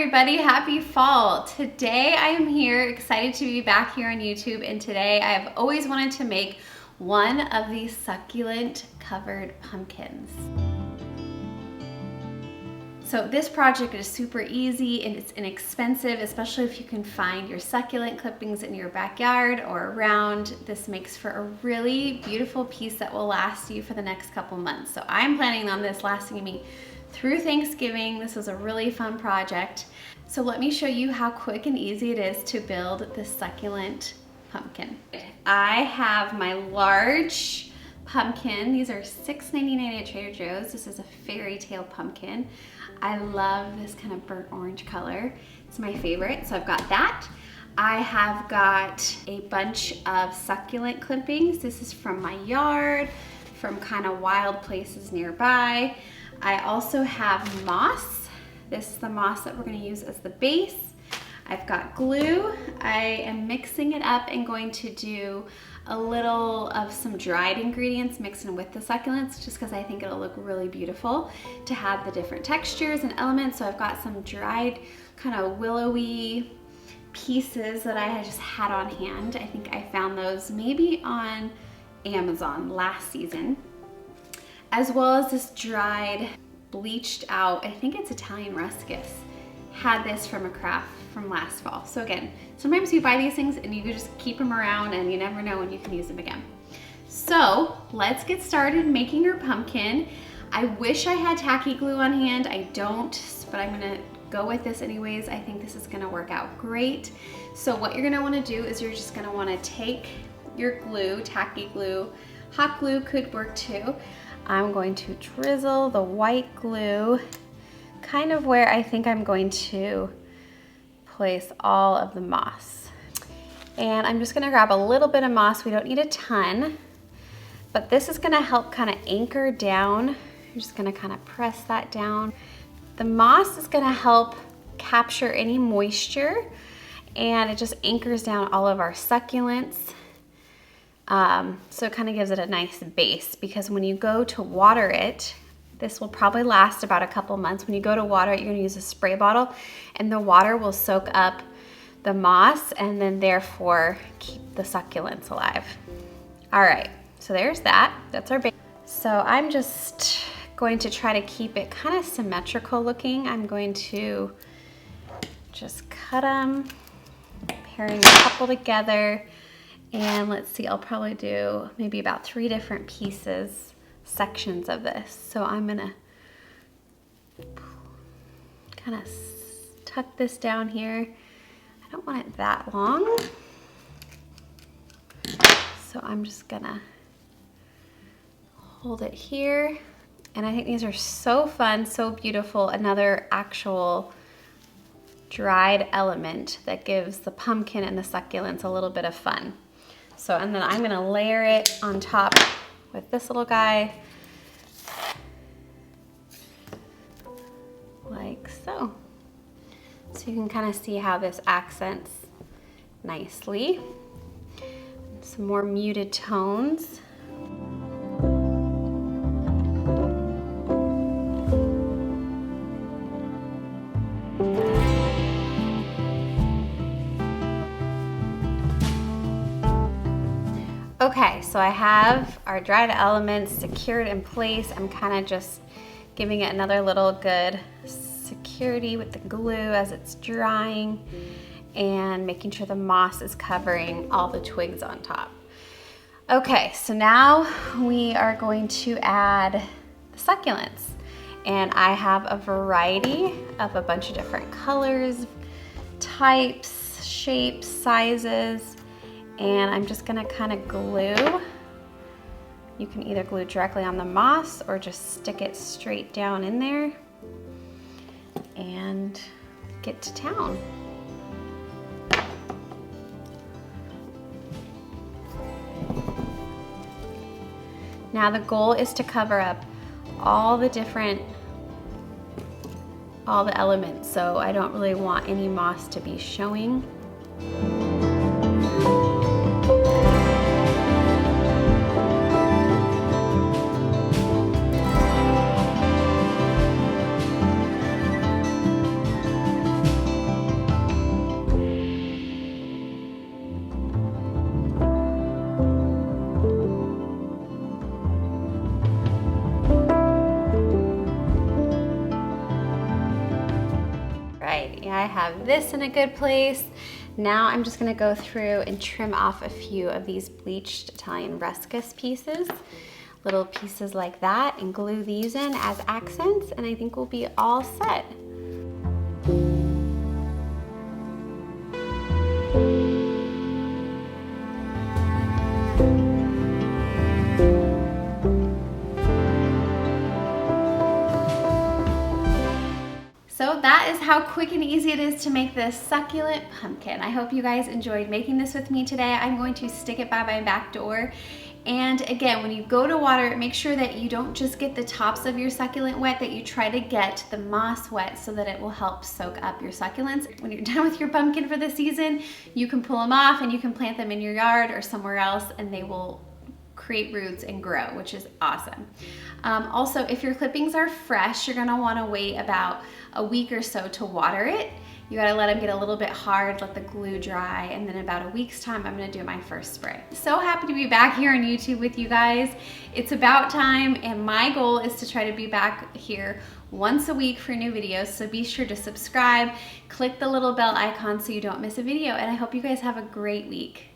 everybody, happy fall. Today I am here excited to be back here on YouTube, and today I've always wanted to make one of these succulent covered pumpkins. So this project is super easy and it's inexpensive, especially if you can find your succulent clippings in your backyard or around. This makes for a really beautiful piece that will last you for the next couple months. So I'm planning on this lasting me through Thanksgiving. This was a really fun project. So let me show you how quick and easy it is to build this succulent pumpkin. I have my large pumpkin. These are $6.99 at Trader Joe's. This is a fairy tale pumpkin. I love this kind of burnt orange color. It's my favorite, so I've got that. I have got a bunch of succulent clippings. This is from my yard, from kind of wild places nearby. I also have moss. This is the moss that we're going to use as the base. I've got glue. I am mixing it up and going to do a little of some dried ingredients mixed in with the succulents, just because I think it'll look really beautiful to have the different textures and elements. So I've got some dried kind of willowy pieces that I had just had on hand. I think I found those maybe on Amazon last season, as well as this dried bleached out, I think it's Italian ruscus. Had this from a craft from last fall. So again, sometimes you buy these things and you just keep them around and you never know when you can use them again. So let's get started making our pumpkin. I wish I had tacky glue on hand. I don't, but I'm gonna go with this anyways. I think this is gonna work out great. So what you're gonna wanna do is you're just gonna wanna take your glue, tacky glue, hot glue could work too. I'm going to drizzle the white glue kind of where I think I'm going to place all of the moss. And I'm just gonna grab a little bit of moss. We don't need a ton, but this is gonna help kind of anchor down. I'm just gonna kind of press that down. The moss is gonna help capture any moisture, and it just anchors down all of our succulents. So it kind of gives it a nice base, because when you go to water it, this will probably last about a couple months. When you go to water it, you're gonna use a spray bottle, and the water will soak up the moss and then therefore keep the succulents alive. All right, so there's that. That's our base. So I'm just going to try to keep it kind of symmetrical looking. I'm going to just cut them, pairing a couple together. And let's see, I'll probably do maybe about 3 different pieces, sections of this. So I'm gonna kind of tuck this down here. I don't want it that long. So I'm just gonna hold it here. And I think these are so fun, so beautiful. Another actual dried element that gives the pumpkin and the succulents a little bit of fun. So, and then I'm gonna layer it on top with this little guy, like so. So you can kind of see how this accents nicely. Some more muted tones. Okay, so I have our dried elements secured in place. I'm kind of just giving it another little good security with the glue as it's drying, and making sure the moss is covering all the twigs on top. Okay, so now we are going to add the succulents. And I have a variety of a bunch of different colors, types, shapes, sizes. And I'm just gonna kind of glue. You can either glue directly on the moss or just stick it straight down in there and get to town. Now the goal is to cover up all the elements, so I don't really want any moss to be showing. I have this in a good place. Now I'm just gonna go through and trim off a few of these bleached Italian ruscus pieces, little pieces like that, and glue these in as accents, and I think we'll be all set. So that is how quick and easy it is to make this succulent pumpkin. I hope you guys enjoyed making this with me today. I'm going to stick it by my back door. And again, when you go to water it, make sure that you don't just get the tops of your succulent wet, that you try to get the moss wet so that it will help soak up your succulents. When you're done with your pumpkin for the season, you can pull them off and you can plant them in your yard or somewhere else, and they will create roots and grow, which is awesome. Also, if your clippings are fresh, you're gonna wanna wait about a week or so to water it. You gotta let them get a little bit hard, let the glue dry, and then about a week's time, I'm gonna do my first spray. So happy to be back here on YouTube with you guys. It's about time, and my goal is to try to be back here once a week for new videos, so be sure to subscribe, click the little bell icon so you don't miss a video, and I hope you guys have a great week.